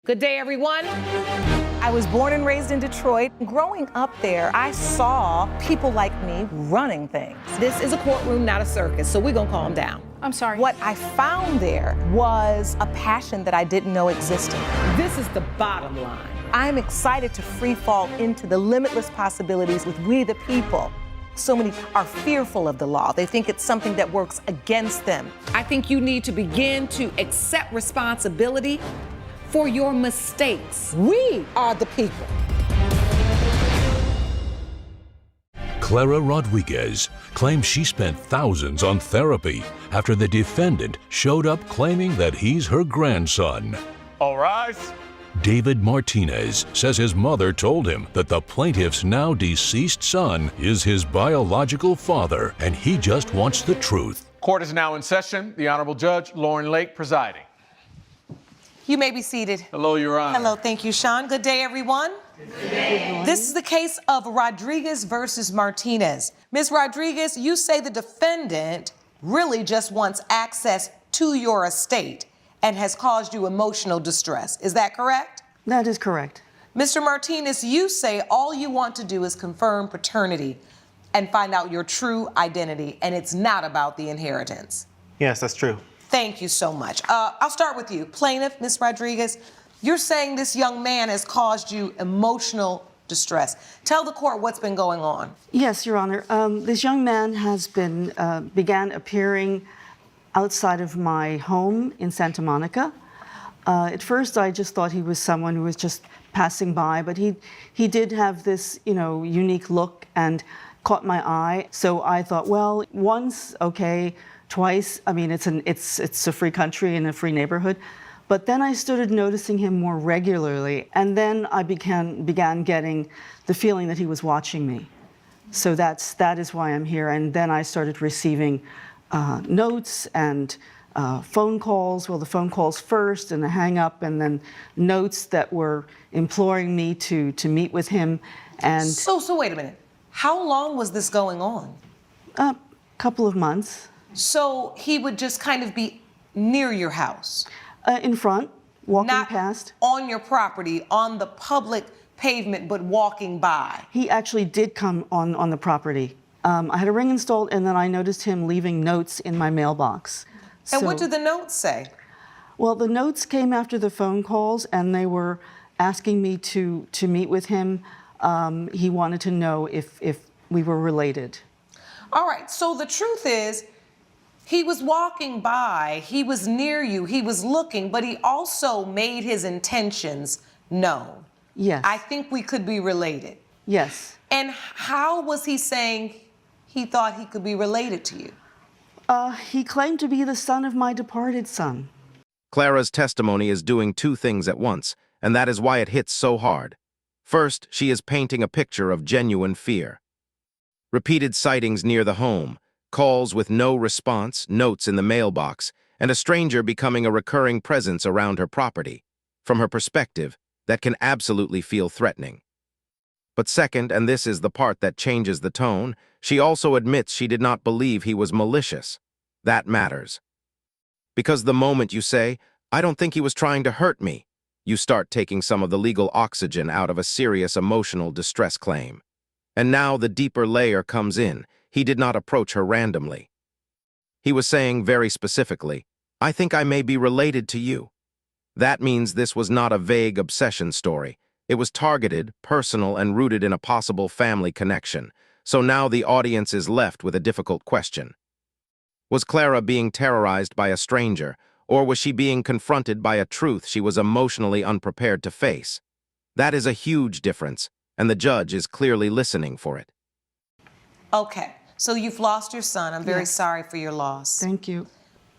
Good day, everyone. I was born and raised in Detroit. Growing up there, I saw people like me running things. This is a courtroom, not a circus, so we're gonna calm down. I'm sorry. What I found there was a passion that I didn't know existed. This is the bottom line. I'm excited to free fall into the limitless possibilities with we the people. So many are fearful of the law. They think it's something that works against them. I think you need to begin to accept responsibility for your mistakes. We are the people. Clara Rodriguez claims she spent thousands on therapy after the defendant showed up claiming that he's her grandson. All rise. David Martinez says his mother told him that the plaintiff's now deceased son is his biological father and he just wants the truth. Court is now in session. The Honorable Judge Lauren Lake presiding. You may be seated. Hello, Your Honor. Hello, thank you, Sean. Good day, everyone. Good day. This is the case of Rodriguez versus Martinez. Ms. Rodriguez, you say the defendant really just wants access to your estate and has caused you emotional distress. Is that correct? That is correct. Mr. Martinez, you say all you want to do is confirm paternity and find out your true identity, and it's not about the inheritance. Yes, that's true. Thank you so much. I'll start with you. Plaintiff, Ms. Rodriguez, you're saying this young man has caused you emotional distress. Tell the court what's been going on. Yes, Your Honor. This young man has began appearing outside of my home in Santa Monica. At first, I just thought he was someone who was just passing by, but he did have this, unique look and caught my eye. So I thought, well, once, okay. Twice, I mean, it's a free country and a free neighborhood. But then I started noticing him more regularly, and then I began getting the feeling that he was watching me. So that is why I'm here. And then I started receiving notes and phone calls. Well, the phone calls first, and the hang up, and then notes that were imploring me to meet with him. And so wait a minute. How long was this going on? A couple of months. So he would just kind of be near your house? In front, walking Not past. On your property, on the public pavement, but walking by? He actually did come on the property. I had a ring installed, and then I noticed him leaving notes in my mailbox. And what did the notes say? Well, the notes came after the phone calls, and they were asking me to meet with him. He wanted to know if we were related. All right, so the truth is, he was walking by, he was near you, he was looking, but he also made his intentions known. Yes. I think we could be related. Yes. And how was he saying he thought he could be related to you? He claimed to be the son of my departed son. Clara's testimony is doing two things at once, and that is why it hits so hard. First, she is painting a picture of genuine fear. Repeated sightings near the home, calls with no response, notes in the mailbox, and a stranger becoming a recurring presence around her property. From her perspective, that can absolutely feel threatening. But second, and this is the part that changes the tone, she also admits she did not believe he was malicious. That matters. Because the moment you say, "I don't think he was trying to hurt me," you start taking some of the legal oxygen out of a serious emotional distress claim. And now the deeper layer comes in. He did not approach her randomly. He was saying very specifically, "I think I may be related to you." That means this was not a vague obsession story. It was targeted, personal, and rooted in a possible family connection. So now the audience is left with a difficult question. Was Clara being terrorized by a stranger, or was she being confronted by a truth she was emotionally unprepared to face? That is a huge difference, and the judge is clearly listening for it. Okay, so you've lost your son. I'm very Yes. sorry for your loss. Thank you.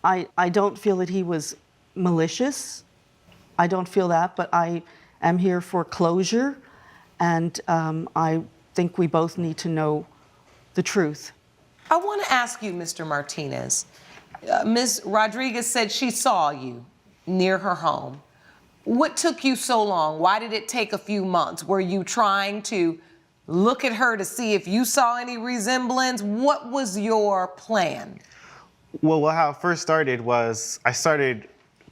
I don't feel that he was malicious. I don't feel that, but I am here for closure, and I think we both need to know the truth. I want to ask you, Mr. Martinez. Ms. Rodriguez said she saw you near her home. What took you so long? Why did it take a few months? Were you trying to look at her to see if you saw any resemblance? What was your plan? Well, how it first started was I started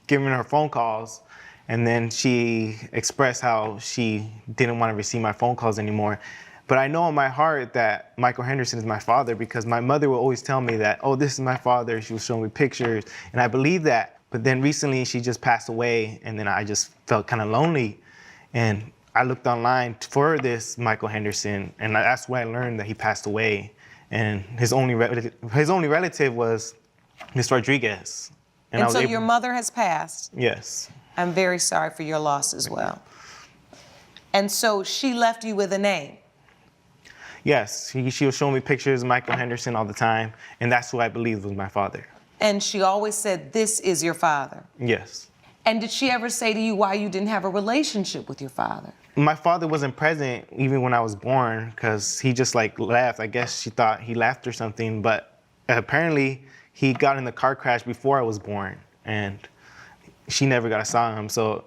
giving her phone calls, And then she expressed how she didn't want to receive my phone calls anymore. But I know in my heart that Michael Henderson is my father, because my mother would always tell me that, oh, this is my father. She was showing me pictures, and I believe that. But then recently she just passed away, and then I just felt kind of lonely. And I looked online for this Michael Henderson, and that's when I learned that he passed away. And his only relative was Miss Rodriguez. And so your mother has passed? Yes. I'm very sorry for your loss as well. And so she left you with a name? Yes, she was showing me pictures of Michael Henderson all the time, and that's who I believed was my father. And she always said, this is your father? Yes. And did she ever say to you why you didn't have a relationship with your father? My father wasn't present even when I was born, because he just like left. I guess she thought he left or something, but apparently he got in the car crash before I was born, and she never got to see him. So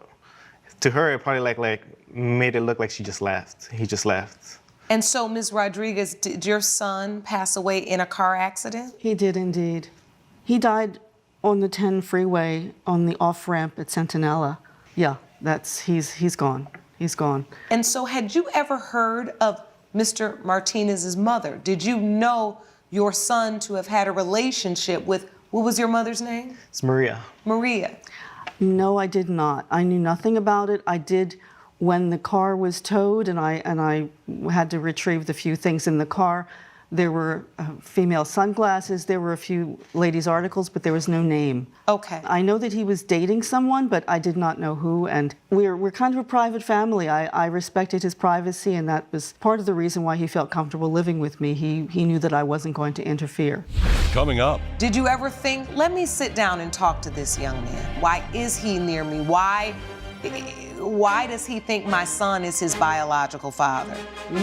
to her, it probably like made it look like she just left. He just left. And so, Ms. Rodriguez, did your son pass away in a car accident? He did indeed. He died on the 10 freeway on the off-ramp at Centinela. Yeah, he's gone. He's gone. And so had you ever heard of Mr. Martinez's mother? Did you know your son to have had a relationship with, what was your mother's name? It's Maria. Maria. No, I did not. I knew nothing about it. I did when the car was towed and I had to retrieve the few things in the car. There were female sunglasses, there were a few ladies' articles, but there was no name. Okay. I know that he was dating someone, but I did not know who, and we're kind of a private family. I respected his privacy, and that was part of the reason why he felt comfortable living with me. He knew that I wasn't going to interfere. Coming up. Did you ever think, let me sit down and talk to this young man? Why is he near me? Why does he think my son is his biological father?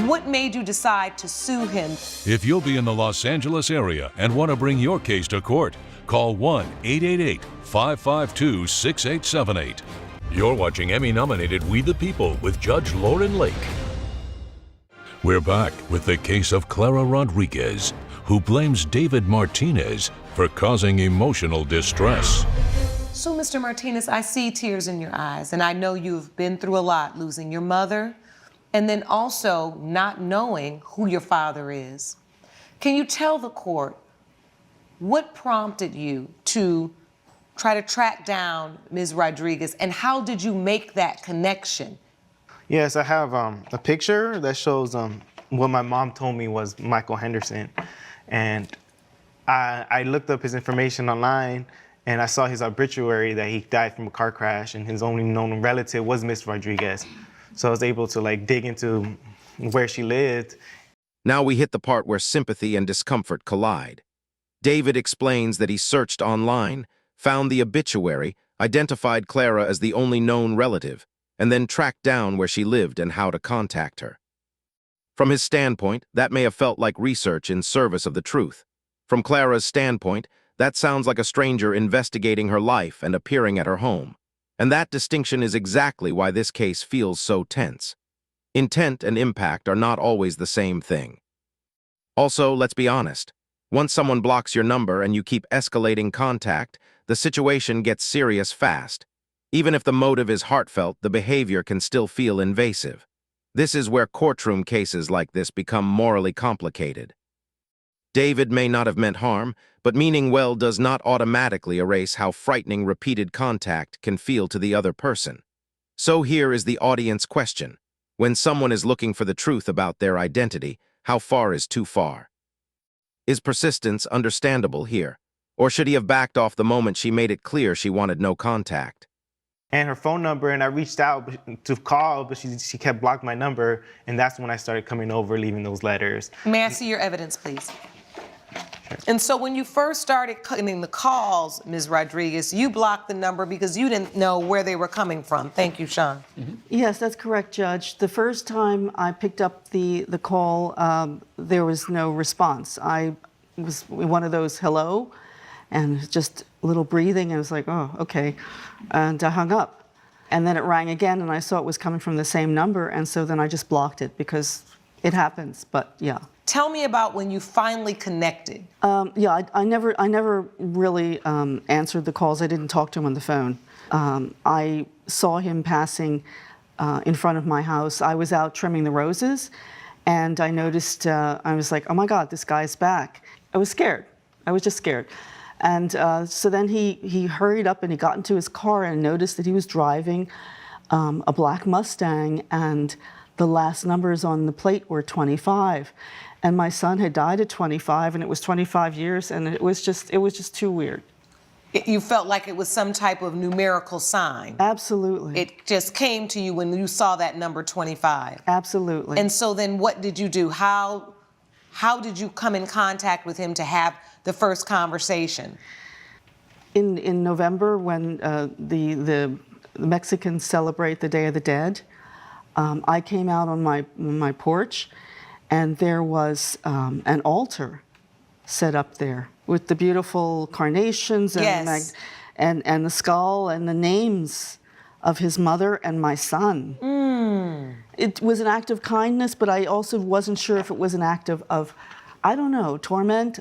What made you decide to sue him? If you'll be in the Los Angeles area and want to bring your case to court, call 1-888-552-6878. You're watching Emmy-nominated We the People with Judge Lauren Lake. We're back with the case of Clara Rodriguez, who blames David Martinez for causing emotional distress. So, Mr. Martinez, I see tears in your eyes, and I know you've been through a lot, losing your mother, and then also not knowing who your father is. Can you tell the court what prompted you to try to track down Ms. Rodriguez, and how did you make that connection? Yes, I have a picture that shows what my mom told me was Michael Henderson, and I looked up his information online, and I saw his obituary that he died from a car crash, and his only known relative was Miss Rodriguez. So I was able to dig into where she lived. Now we hit the part where sympathy and discomfort collide. David explains that he searched online, found the obituary, identified Clara as the only known relative, and then tracked down where she lived and how to contact her. From his standpoint, that may have felt like research in service of the truth. From Clara's standpoint, that sounds like a stranger investigating her life and appearing at her home. And that distinction is exactly why this case feels so tense. Intent and impact are not always the same thing. Also, let's be honest. Once someone blocks your number and you keep escalating contact, the situation gets serious fast. Even if the motive is heartfelt, the behavior can still feel invasive. This is where courtroom cases like this become morally complicated. David may not have meant harm, but meaning well does not automatically erase how frightening repeated contact can feel to the other person. So here is the audience question. When someone is looking for the truth about their identity, how far is too far? Is persistence understandable here? Or should he have backed off the moment she made it clear she wanted no contact? And her phone number, and I reached out to call, but she kept blocking my number, and that's when I started coming over, leaving those letters. May I see your evidence, please? And so when you first started getting the calls, Ms. Rodriguez, you blocked the number because you didn't know where they were coming from. Thank you, Sean. Yes, that's correct, Judge. The first time I picked up the call, there was no response. I was one of those hello, and just a little breathing, and I was like, oh, okay. And I hung up. And then it rang again, and I saw it was coming from the same number, and so then I just blocked it because it happens, but yeah. Tell me about when you finally connected. Yeah, I never really answered the calls. I didn't talk to him on the phone. I saw him passing in front of my house. I was out trimming the roses, and I noticed, I was like, oh my God, this guy's back. I was scared. I was just scared. And so then he hurried up and he got into his car and noticed that he was driving a black Mustang, and the last numbers on the plate were 25. And my son had died at 25, and it was 25 years, and it was just too weird. You felt like it was some type of numerical sign. Absolutely. It just came to you when you saw that number 25. Absolutely. And so then what did you do? How did you come in contact with him to have the first conversation? In November, when the Mexicans celebrate the Day of the Dead, I came out on my porch, and there was an altar set up there with the beautiful carnations and, Yes. and the skull and the names of his mother and my son. It was an act of kindness, but I also wasn't sure if it was an act of I don't know, torment.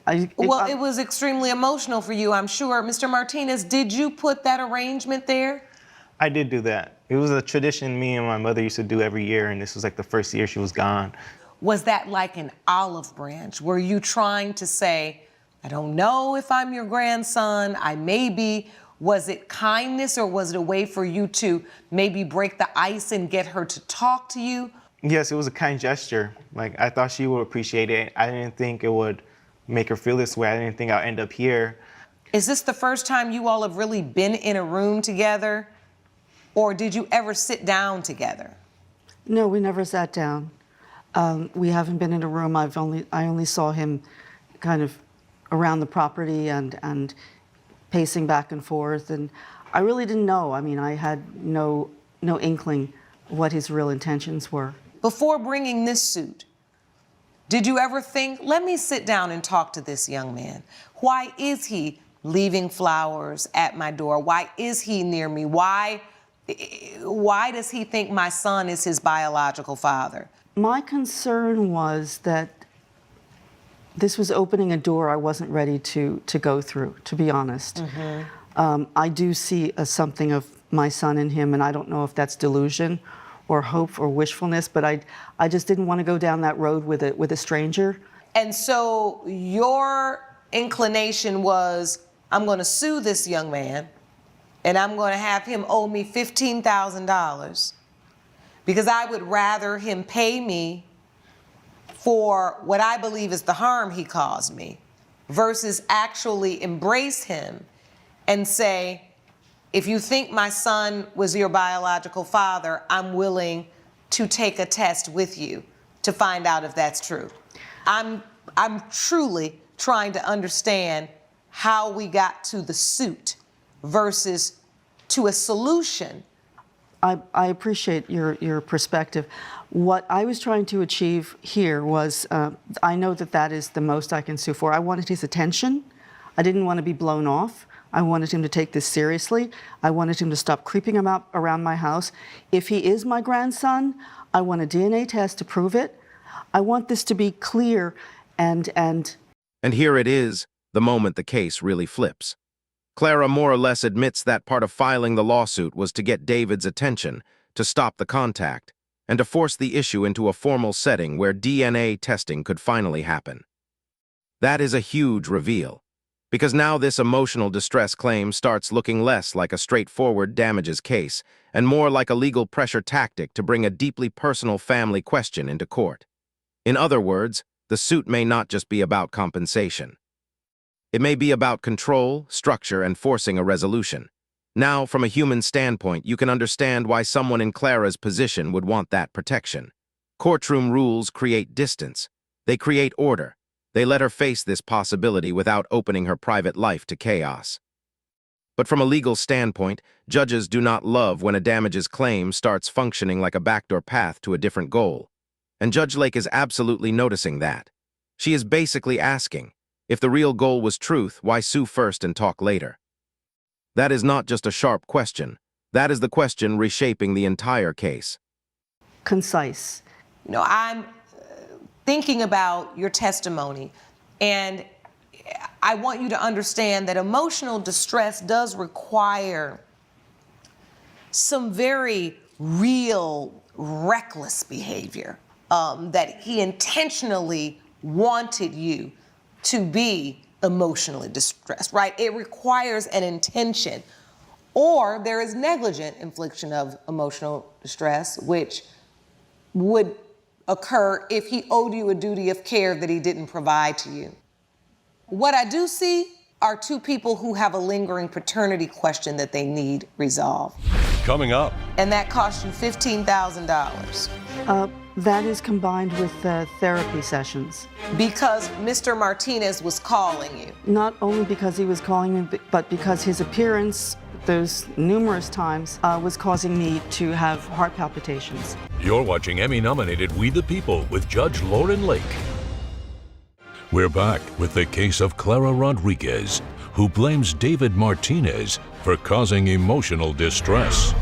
It was extremely emotional for you, I'm sure. Mr. Martinez, did you put that arrangement there? I did do that. It was a tradition me and my mother used to do every year, and this was like the first year she was gone. Was that like an olive branch? Were you trying to say, I don't know if I'm your grandson, I may be? Was it kindness, or was it a way for you to maybe break the ice and get her to talk to you? Yes, it was a kind gesture. Like, I thought she would appreciate it. I didn't think it would make her feel this way. I didn't think I'd end up here. Is this the first time you all have really been in a room together? Or did you ever sit down together? No, we never sat down. We haven't been in a room. I only saw him kind of around the property and pacing back and forth, and I really didn't know. I mean, I had no inkling what his real intentions were. Before bringing this suit, did you ever think, let me sit down and talk to this young man? Why is he leaving flowers at my door? Why is he near me? Why does he think my son is his biological father? My concern was that this was opening a door I wasn't ready to go through, to be honest. I do see something of my son in him, and I don't know if that's delusion or hope or wishfulness, but I just didn't want to go down that road with a stranger. And so your inclination was, I'm going to sue this young man, and I'm going to have him owe me $15,000 because I would rather him pay me for what I believe is the harm he caused me versus actually embrace him and say, if you think my son was your biological father, I'm willing to take a test with you to find out if that's true. I'm truly trying to understand how we got to the suit versus to a solution. I appreciate your perspective. What I was trying to achieve here was, I know that is the most I can sue for. I wanted his attention. I didn't want to be blown off. I wanted him to take this seriously. I wanted him to stop creeping around my house. If he is my grandson, I want a DNA test to prove it. I want this to be clear and here it is, the moment the case really flips. Clara more or less admits that part of filing the lawsuit was to get David's attention, to stop the contact, and to force the issue into a formal setting where DNA testing could finally happen. That is a huge reveal, because now this emotional distress claim starts looking less like a straightforward damages case and more like a legal pressure tactic to bring a deeply personal family question into court. In other words, the suit may not just be about compensation. It may be about control, structure, and forcing a resolution. Now, from a human standpoint, you can understand why someone in Clara's position would want that protection. Courtroom rules create distance. They create order. They let her face this possibility without opening her private life to chaos. But from a legal standpoint, judges do not love when a damages claim starts functioning like a backdoor path to a different goal. And Judge Lake is absolutely noticing that. She is basically asking, if the real goal was truth, why sue first and talk later? That is not just a sharp question. That is the question reshaping the entire case. concise. You know, I'm thinking about your testimony, and I want you to understand that emotional distress does require some very real, reckless behavior, that he intentionally wanted you to be emotionally distressed, right? It requires an intention. Or there is negligent infliction of emotional distress, which would occur if he owed you a duty of care that he didn't provide to you. What I do see are two people who have a lingering paternity question that they need resolved. Coming up. And that costs you $15,000. That is combined with therapy sessions. Because Mr. Martinez was calling you. Not only because he was calling me, but because his appearance those numerous times was causing me to have heart palpitations. You're watching Emmy-nominated We the People with Judge Lauren Lake. We're back with the case of Clara Rodriguez, who blames David Martinez for causing emotional distress.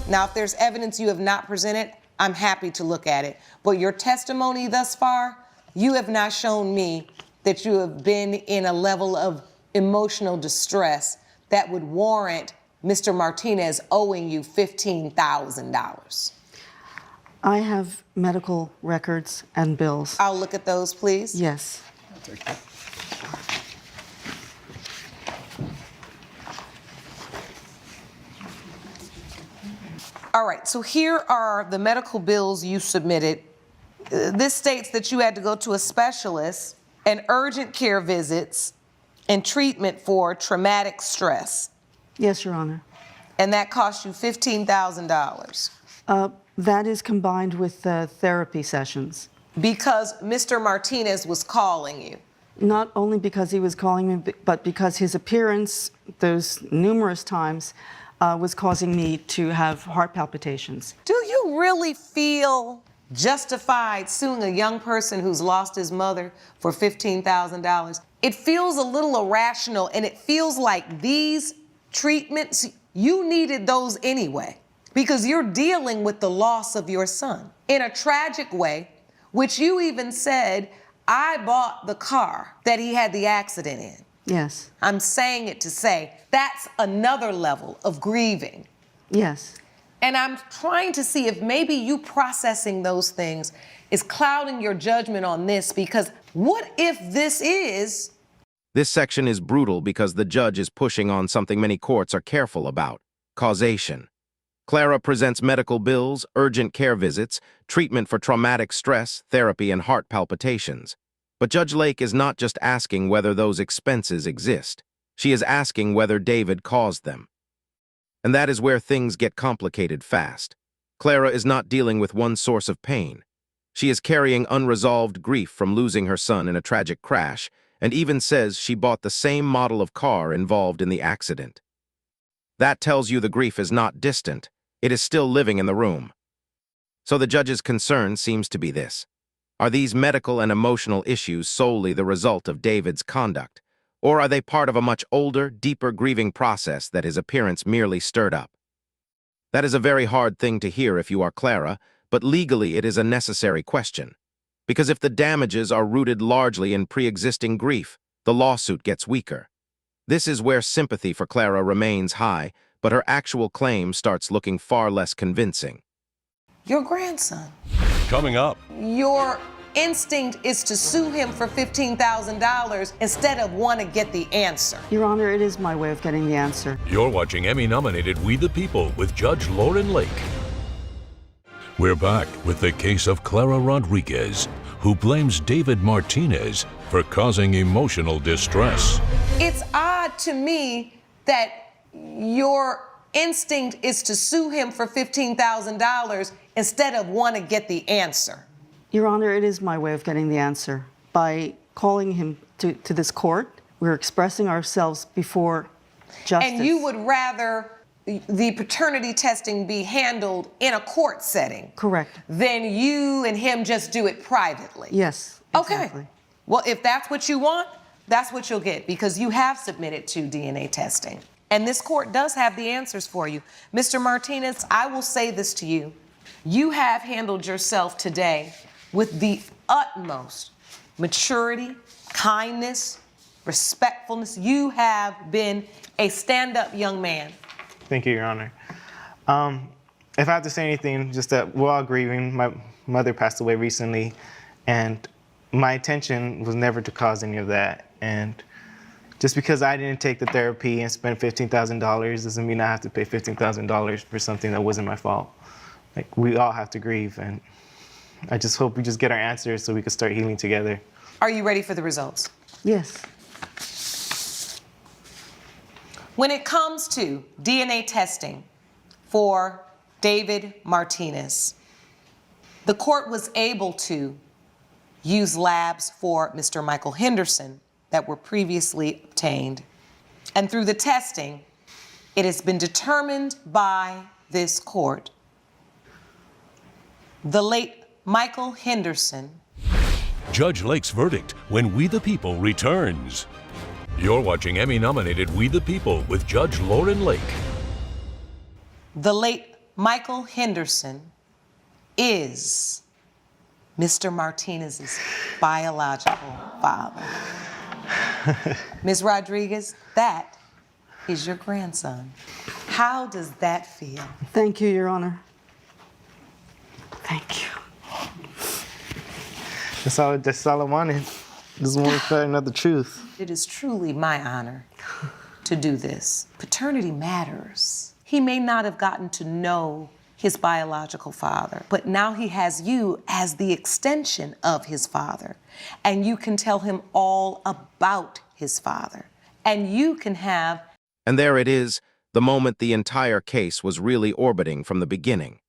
Now, if there's evidence you have not presented, I'm happy to look at it. But your testimony thus far, you have not shown me that you have been in a level of emotional distress that would warrant Mr. Martinez owing you $15,000. I have medical records and bills. I'll look at those, please. Yes. I'll take that. All right, so here are the medical bills you submitted. This states that you had to go to a specialist and urgent care visits and treatment for traumatic stress. Yes, Your Honor. And that cost you $15,000. That is combined with therapy sessions. Because Mr. Martinez was calling you. Not only because he was calling me, but because his appearance those numerous times was causing me to have heart palpitations. Do you really feel justified suing a young person who's lost his mother for $15,000? It feels a little irrational, and it feels like these treatments, you needed those anyway, because you're dealing with the loss of your son in a tragic way, which you even said, I bought the car that he had the accident in. Yes. I'm saying it to say that's another level of grieving. Yes. And I'm trying to see if maybe you processing those things is clouding your judgment on this, because what if this is... This section is brutal because the judge is pushing on something many courts are careful about: causation. Clara presents medical bills, urgent care visits, treatment for traumatic stress, therapy, and heart palpitations. But Judge Lake is not just asking whether those expenses exist. She is asking whether David caused them. And that is where things get complicated fast. Clara is not dealing with one source of pain. She is carrying unresolved grief from losing her son in a tragic crash, and even says she bought the same model of car involved in the accident. That tells you the grief is not distant. It is still living in the room. So the judge's concern seems to be this: are these medical and emotional issues solely the result of David's conduct, or are they part of a much older, deeper grieving process that his appearance merely stirred up? That is a very hard thing to hear if you are Clara, but legally it is a necessary question. Because if the damages are rooted largely in pre-existing grief, the lawsuit gets weaker. This is where sympathy for Clara remains high, but her actual claim starts looking far less convincing. Your grandson. Coming up. Your instinct is to sue him for $15,000 instead of want to get the answer. Your Honor, it is my way of getting the answer. You're watching Emmy-nominated We the People with Judge Lauren Lake. We're back with the case of Clara Rodriguez, who blames David Martinez for causing emotional distress. It's odd to me that your instinct is to sue him for $15,000 instead of want to get the answer. Your Honor, it is my way of getting the answer. By calling him to this court, we're expressing ourselves before justice. And you would rather the paternity testing be handled in a court setting? Correct. Than you and him just do it privately? Yes, exactly. Okay. Well, if that's what you want, that's what you'll get, because you have submitted to DNA testing. And this court does have the answers for you. Mr. Martinez, I will say this to you. You have handled yourself today with the utmost maturity, kindness, respectfulness. You have been a stand-up young man. Thank you, Your Honor. If I have to say anything, just that we're all grieving. My mother passed away recently, and my intention was never to cause any of that. And just because I didn't take the therapy and spend $15,000 doesn't mean I have to pay $15,000 for something that wasn't my fault. Like, we all have to grieve, and I just hope we just get our answers so we can start healing together. Are you ready for the results? Yes. When it comes to DNA testing for David Martinez, the court was able to use labs for Mr. Michael Henderson that were previously obtained. And through the testing, it has been determined by this court, the late Michael Henderson. Judge Lake's verdict when We the People returns. You're watching Emmy-nominated We the People with Judge Lauren Lake. The late Michael Henderson is Mr. Martinez's biological father. Ms. Rodriguez, that is your grandson. How does that feel? Thank you, Your Honor. Thank you. That's all I wanted. Just want to find out the truth. It is truly my honor to do this. Paternity matters. He may not have gotten to know his biological father, but now he has you as the extension of his father, and you can tell him all about his father, and you can have... And there it is, the moment the entire case was really orbiting from the beginning.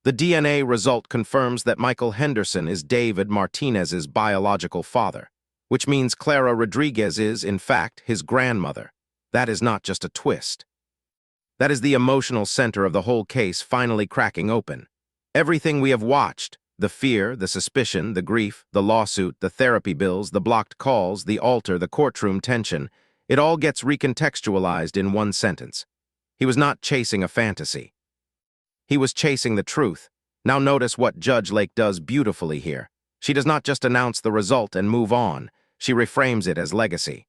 The DNA result confirms that Michael Henderson is David Martinez's biological father, which means Clara Rodriguez is, in fact, his grandmother. That is not just a twist. That is the emotional center of the whole case finally cracking open. Everything we have watched, the fear, the suspicion, the grief, the lawsuit, the therapy bills, the blocked calls, the altar, the courtroom tension, it all gets recontextualized in one sentence. He was not chasing a fantasy. He was chasing the truth. Now notice what Judge Lake does beautifully here. She does not just announce the result and move on. She reframes it as legacy.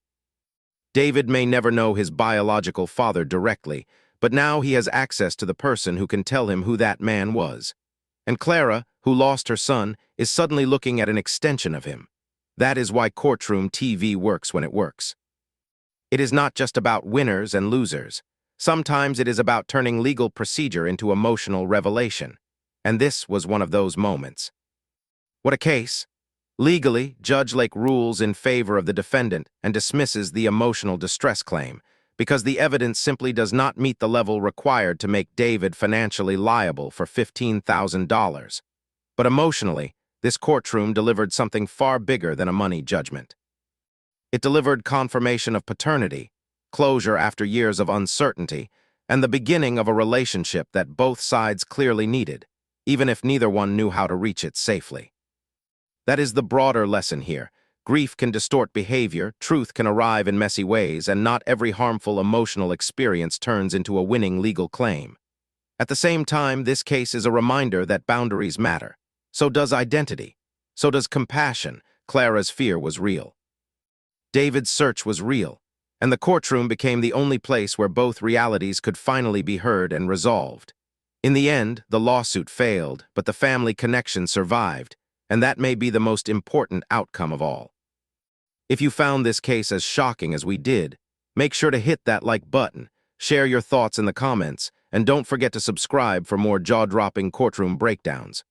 David may never know his biological father directly, but now he has access to the person who can tell him who that man was. And Clara, who lost her son, is suddenly looking at an extension of him. That is why Courtroom TV works when it works. It is not just about winners and losers. Sometimes it is about turning legal procedure into emotional revelation. And this was one of those moments. What a case. Legally, Judge Lake rules in favor of the defendant and dismisses the emotional distress claim, because the evidence simply does not meet the level required to make David financially liable for $15,000. But emotionally, this courtroom delivered something far bigger than a money judgment. It delivered confirmation of paternity, closure after years of uncertainty, and the beginning of a relationship that both sides clearly needed, even if neither one knew how to reach it safely. That is the broader lesson here. Grief can distort behavior, truth can arrive in messy ways, and not every harmful emotional experience turns into a winning legal claim. At the same time, this case is a reminder that boundaries matter. So does identity. So does compassion. Clara's fear was real. David's search was real, and the courtroom became the only place where both realities could finally be heard and resolved. In the end, the lawsuit failed, but the family connection survived, and that may be the most important outcome of all. If you found this case as shocking as we did, make sure to hit that like button, share your thoughts in the comments, and don't forget to subscribe for more jaw-dropping courtroom breakdowns.